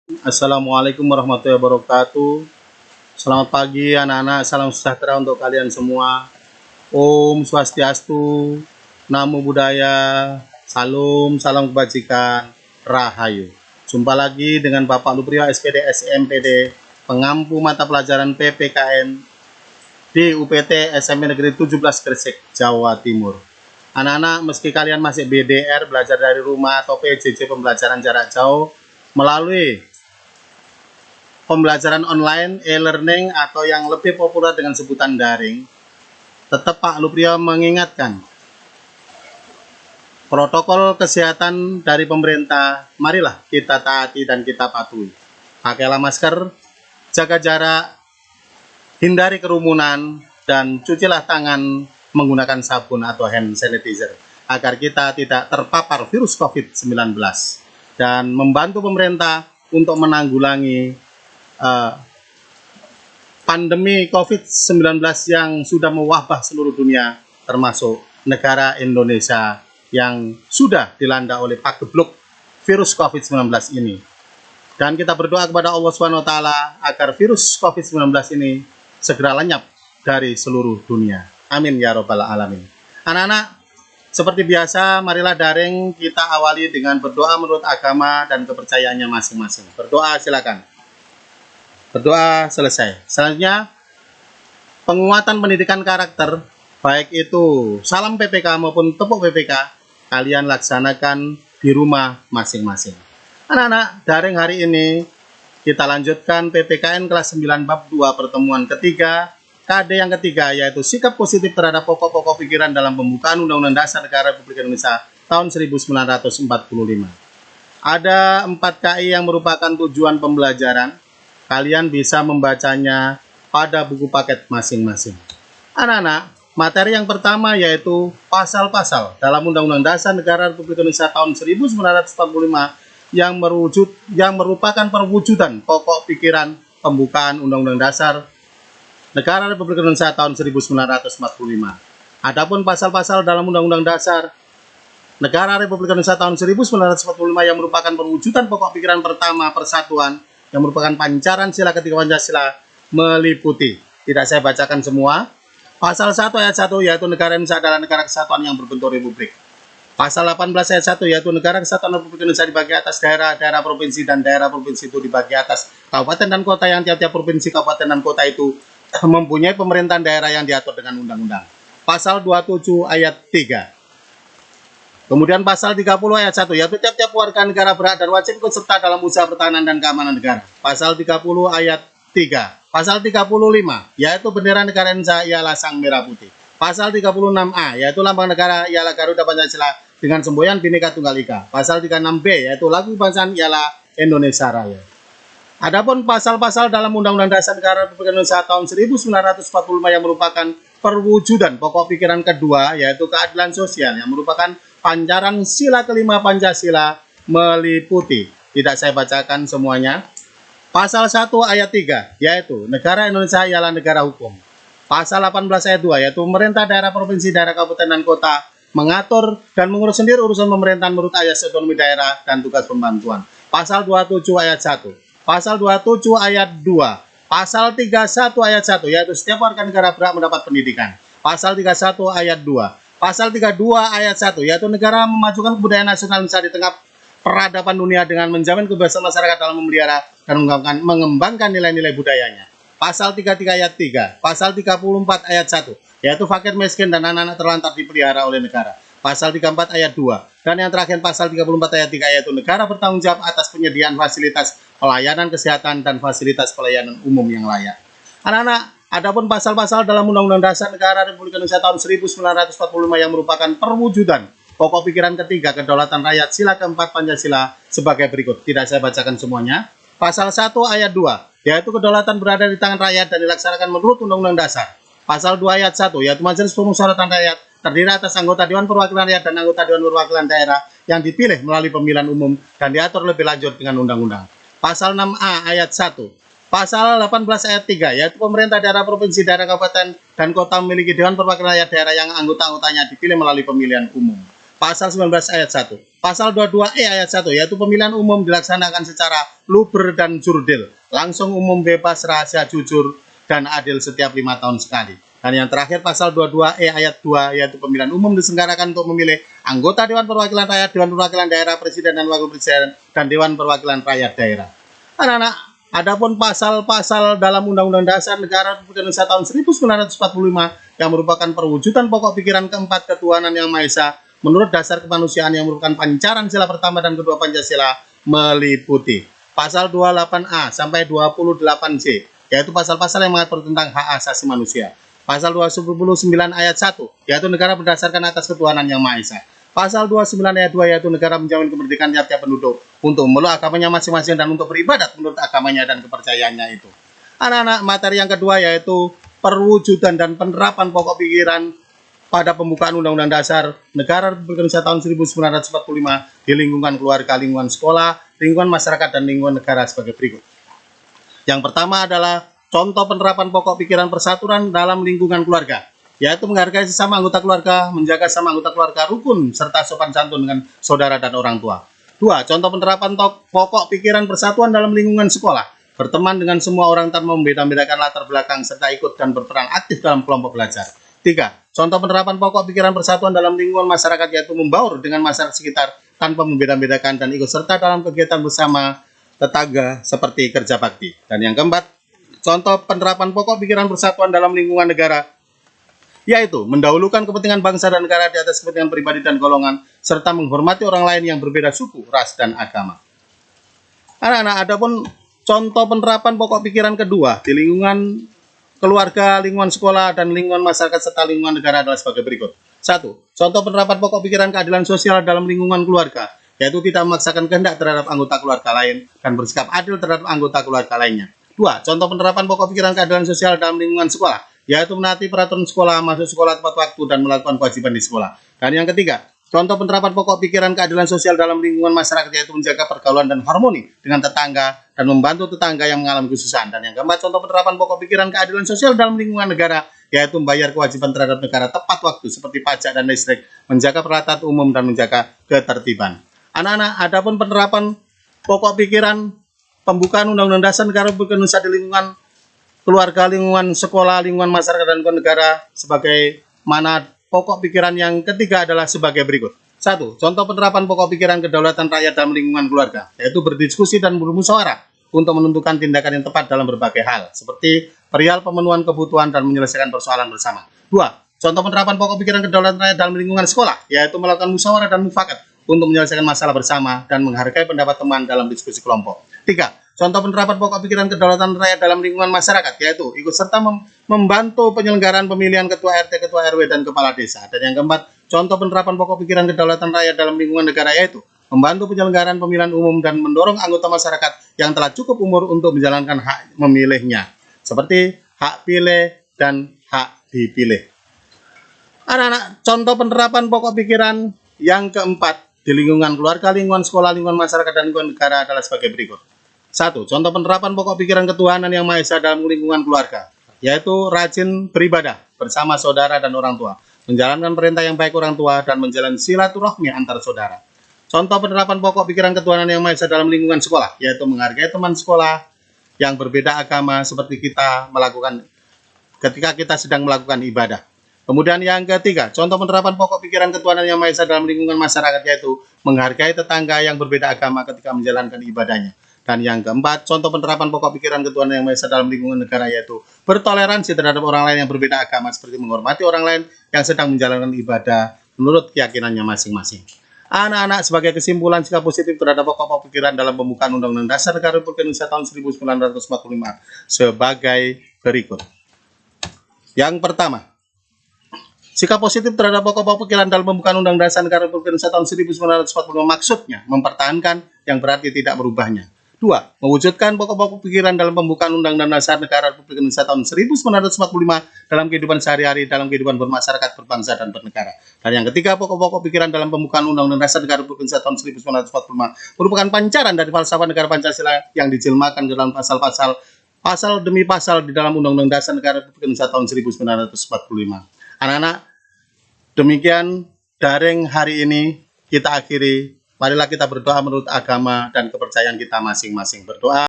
Assalamualaikum warahmatullahi wabarakatuh. Selamat pagi anak-anak, salam sejahtera untuk kalian semua. Om Swastiastu, Namo Buddhaya, salam kebajikan, Rahayu. Jumpa lagi dengan Bapak Luprio SPD SMPD, pengampu mata pelajaran PPKN di UPT SMP Negeri 17 Gresik, Jawa Timur. Anak-anak, meski kalian masih BDR, belajar dari rumah atau PJJ pembelajaran jarak jauh, melalui pembelajaran online, e-learning, atau yang lebih populer dengan sebutan daring, tetap Pak Luprio mengingatkan protokol kesehatan dari pemerintah, marilah kita taati dan kita patuhi. Pakailah masker, jaga jarak, hindari kerumunan, dan cucilah tangan menggunakan sabun atau hand sanitizer, agar kita tidak terpapar virus COVID-19, dan membantu pemerintah untuk menanggulangi pandemi COVID-19 yang sudah mewabah seluruh dunia, termasuk negara Indonesia yang sudah dilanda oleh pagebluk virus COVID-19 ini. Dan kita berdoa kepada Allah SWT agar virus COVID-19 ini segera lenyap dari seluruh dunia. Amin ya robbal alamin. Anak-anak, seperti biasa, marilah daring kita awali dengan berdoa menurut agama dan kepercayaannya masing-masing. Berdoa silakan. Berdoa selesai. Selanjutnya, penguatan pendidikan karakter, baik itu salam PPK maupun tepuk PPK, kalian laksanakan di rumah masing-masing. Anak-anak, daring hari ini kita lanjutkan PPKN kelas 9 bab 2 pertemuan ketiga, KD yang ketiga, yaitu sikap positif terhadap pokok-pokok pikiran dalam pembukaan Undang-Undang Dasar Negara Republik Indonesia tahun 1945. Ada 4 KI yang merupakan tujuan pembelajaran. Kalian bisa membacanya pada buku paket masing-masing. Anak-anak, materi yang pertama yaitu pasal-pasal dalam Undang-Undang Dasar Negara Republik Indonesia tahun 1945 yang merupakan perwujudan pokok pikiran pembukaan Undang-Undang Dasar Negara Republik Indonesia tahun 1945. Adapun pasal-pasal dalam Undang-Undang Dasar Negara Republik Indonesia tahun 1945 yang merupakan perwujudan pokok pikiran pertama persatuan, yang merupakan pancaran sila ketiga Pancasila, meliputi, tidak saya bacakan semua, pasal 1 ayat 1 yaitu negara Indonesia adalah negara kesatuan yang berbentuk republik. Pasal 18 ayat 1 yaitu negara kesatuan Republik Indonesia dibagi atas daerah, daerah provinsi, dan daerah provinsi itu dibagi atas kabupaten dan kota, yang tiap-tiap provinsi, kabupaten, dan kota itu mempunyai pemerintahan daerah yang diatur dengan undang-undang. Pasal 27 ayat 3. Kemudian pasal 30 ayat 1 yaitu tiap-tiap warga negara berhak dan wajib ikut serta dalam usaha pertahanan dan keamanan negara. Pasal 30 ayat 3. Pasal 35 yaitu bendera negara Indonesia ialah sang merah putih. Pasal 36A yaitu lambang negara ialah Garuda Pancasila dengan semboyan Bhinneka Tunggal Ika. Pasal 36B yaitu lagu kebangsaan ialah Indonesia Raya. Adapun pasal-pasal dalam Undang-Undang Dasar Negara Republik Indonesia tahun 1945 yang merupakan perwujudan pokok pikiran kedua yaitu keadilan sosial, yang merupakan pancaran sila kelima Pancasila, meliputi, tidak saya bacakan semuanya, pasal 1 ayat 3 yaitu negara Indonesia ialah negara hukum. Pasal 18 ayat 2 yaitu pemerintah daerah, provinsi, daerah, kabupaten, dan kota mengatur dan mengurus sendiri urusan pemerintahan menurut ayat otonomi daerah dan tugas pembantuan. Pasal 27 ayat 1, pasal 27 ayat 2, pasal 31 ayat 1 yaitu setiap warga negara berhak mendapat pendidikan. Pasal 31 ayat 2, pasal 32 ayat 1 yaitu negara memajukan kebudayaan nasional Indonesia di tengah peradaban dunia dengan menjamin kebebasan masyarakat dalam memelihara dan mengembangkan nilai-nilai budayanya. Pasal 33 ayat 3, pasal 34 ayat 1 yaitu fakir miskin dan anak-anak terlantar dipelihara oleh negara. Pasal 34 ayat 2 dan yang terakhir pasal 34 ayat 3 yaitu negara bertanggung jawab atas penyediaan fasilitas pelayanan kesehatan dan fasilitas pelayanan umum yang layak. Anak-anak, adapun pasal-pasal dalam Undang-Undang Dasar Negara Republik Indonesia tahun 1945 yang merupakan perwujudan pokok pikiran ketiga kedaulatan rakyat sila keempat Pancasila sebagai berikut. Tidak saya bacakan semuanya. Pasal 1 ayat 2 yaitu kedaulatan berada di tangan rakyat dan dilaksanakan menurut Undang-Undang Dasar. Pasal 2 ayat 1 yaitu Majelis Permusyawaratan Rakyat terdiri atas anggota Dewan Perwakilan Rakyat dan anggota Dewan Perwakilan Daerah yang dipilih melalui pemilihan umum dan diatur lebih lanjut dengan undang-undang. Pasal 6A ayat 1, pasal 18 ayat 3 yaitu pemerintah daerah, provinsi, daerah, kabupaten, dan kota memiliki Dewan Perwakilan Rakyat daerah yang anggota-anggotanya dipilih melalui pemilihan umum. Pasal 19 ayat 1. Pasal 22E ayat 1, yaitu pemilihan umum dilaksanakan secara luber dan jurdil, langsung, umum, bebas, rahasia, jujur, dan adil setiap 5 tahun sekali. Dan yang terakhir pasal 22E ayat 2, yaitu pemilihan umum diselenggarakan untuk memilih anggota Dewan Perwakilan Rakyat, Dewan Perwakilan Daerah, Presiden dan Wakil Presiden, dan Dewan Perwakilan Rakyat Daerah. Anak-anak, adapun pasal-pasal dalam Undang-Undang Dasar Negara Republik Indonesia tahun 1945 yang merupakan perwujudan pokok pikiran keempat ketuhanan yang Maha Esa menurut dasar kemanusiaan yang merupakan pancaran sila pertama dan kedua Pancasila, meliputi pasal 28A sampai 28C, yaitu pasal-pasal yang mengatur tentang hak asasi manusia. Pasal 29 ayat 1, yaitu negara berdasarkan atas ketuhanan yang Maha Esa. Pasal 29 ayat 2, yaitu negara menjamin kemerdekaan tiap-tiap penduduk untuk memeluk agamanya masing-masing dan untuk beribadat menurut agamanya dan kepercayaannya itu. Anak-anak, materi yang kedua yaitu perwujudan dan penerapan pokok pikiran pada pembukaan Undang-Undang Dasar Negara Republik Indonesia tahun 1945 di lingkungan keluarga, lingkungan sekolah, lingkungan masyarakat, dan lingkungan negara sebagai berikut. Yang pertama adalah contoh penerapan pokok pikiran persatuan dalam lingkungan keluarga, yaitu menghargai sesama anggota keluarga, menjaga sesama anggota keluarga rukun, serta sopan santun dengan saudara dan orang tua. 2. Contoh penerapan pokok pikiran persatuan dalam lingkungan sekolah, berteman dengan semua orang tanpa membeda-bedakan latar belakang, serta ikut dan berperan aktif dalam kelompok belajar. 3. Contoh penerapan pokok pikiran persatuan dalam lingkungan masyarakat, yaitu membaur dengan masyarakat sekitar tanpa membeda-bedakan dan ikut serta dalam kegiatan bersama tetangga seperti kerja bakti. Dan yang keempat, contoh penerapan pokok pikiran persatuan dalam lingkungan negara, yaitu mendahulukan kepentingan bangsa dan negara di atas kepentingan pribadi dan golongan, serta menghormati orang lain yang berbeda suku, ras, dan agama. Anak-anak, adapun contoh penerapan pokok pikiran kedua di lingkungan keluarga, lingkungan sekolah, dan lingkungan masyarakat serta lingkungan negara adalah sebagai berikut. 1. Contoh penerapan pokok pikiran keadilan sosial dalam lingkungan keluarga, yaitu tidak memaksakan kehendak terhadap anggota keluarga lain dan bersikap adil terhadap anggota keluarga lainnya. 2. Contoh penerapan pokok pikiran keadilan sosial dalam lingkungan sekolah, yaitu menaati peraturan sekolah, masuk sekolah tepat waktu, dan melakukan kewajiban di sekolah. Dan yang ketiga, contoh penerapan pokok pikiran keadilan sosial dalam lingkungan masyarakat, yaitu menjaga pergaulan dan harmoni dengan tetangga dan membantu tetangga yang mengalami kesusahan. Dan yang keempat, contoh penerapan pokok pikiran keadilan sosial dalam lingkungan negara, yaitu membayar kewajiban terhadap negara tepat waktu seperti pajak dan listrik, menjaga peralatan umum, dan menjaga ketertiban. Anak-anak, adapun penerapan pokok pikiran pembukaan Undang-Undang Dasar Negara Republik Indonesia di lingkungan keluarga, lingkungan sekolah, lingkungan masyarakat, dan lingkungan negara sebagai mana pokok pikiran yang ketiga adalah sebagai berikut. 1. Contoh penerapan pokok pikiran kedaulatan rakyat dalam lingkungan keluarga, yaitu berdiskusi dan bermusyawarah untuk menentukan tindakan yang tepat dalam berbagai hal, seperti perihal pemenuhan kebutuhan dan menyelesaikan persoalan bersama. 2. Contoh penerapan pokok pikiran kedaulatan rakyat dalam lingkungan sekolah, yaitu melakukan musyawarah dan mufakat untuk menyelesaikan masalah bersama dan menghargai pendapat teman dalam diskusi kelompok. 3. Contoh penerapan pokok pikiran kedaulatan rakyat dalam lingkungan masyarakat, yaitu ikut serta membantu penyelenggaraan pemilihan ketua RT, ketua RW, dan kepala desa. Dan yang keempat, contoh penerapan pokok pikiran kedaulatan rakyat dalam lingkungan negara, yaitu membantu penyelenggaraan pemilihan umum dan mendorong anggota masyarakat yang telah cukup umur untuk menjalankan hak memilihnya, seperti hak pilih dan hak dipilih. Anak-anak, contoh penerapan pokok pikiran yang keempat di lingkungan keluarga, lingkungan sekolah, lingkungan masyarakat, dan lingkungan negara adalah sebagai berikut. 1. Contoh penerapan pokok pikiran ketuhanan yang Maha Esa dalam lingkungan keluarga, yaitu rajin beribadah bersama saudara dan orang tua, menjalankan perintah yang baik orang tua, dan menjalin silaturahmi antar saudara. Contoh penerapan pokok pikiran ketuhanan yang Maha Esa dalam lingkungan sekolah, yaitu menghargai teman sekolah yang berbeda agama seperti kita melakukan ketika kita sedang melakukan ibadah. Kemudian yang ketiga, contoh penerapan pokok pikiran ketuhanan yang Maha Esa dalam lingkungan masyarakat, yaitu menghargai tetangga yang berbeda agama ketika menjalankan ibadahnya. Dan yang keempat, contoh penerapan pokok pikiran ketuhanan yang Maha Esa dalam lingkungan negara, yaitu bertoleransi terhadap orang lain yang berbeda agama, seperti menghormati orang lain yang sedang menjalankan ibadah menurut keyakinannya masing-masing. Anak-anak, sebagai kesimpulan sikap positif terhadap pokok pikiran dalam pembukaan Undang-Undang Dasar Negara Republik Indonesia tahun 1945 sebagai berikut. Yang pertama, sikap positif terhadap pokok pikiran dalam pembukaan Undang-Undang Dasar Negara Republik Indonesia tahun 1945 maksudnya mempertahankan yang berarti tidak merubahnya. 2. Mewujudkan pokok pikiran dalam pembukaan Undang-Undang Dasar Negara Republik Indonesia tahun 1945 dalam kehidupan sehari-hari, dalam kehidupan bermasyarakat, berbangsa, dan bernegara. Dan yang ketiga, pokok pikiran dalam pembukaan Undang-Undang Dasar Negara Republik Indonesia tahun 1945 merupakan pancaran dari falsafah negara Pancasila yang dijelmakan dalam pasal demi pasal di dalam Undang-Undang Dasar Negara Republik Indonesia tahun 1945. Anak-anak, demikian daring hari ini kita akhiri. Marilah kita berdoa menurut agama dan kepercayaan kita masing-masing. Berdoa.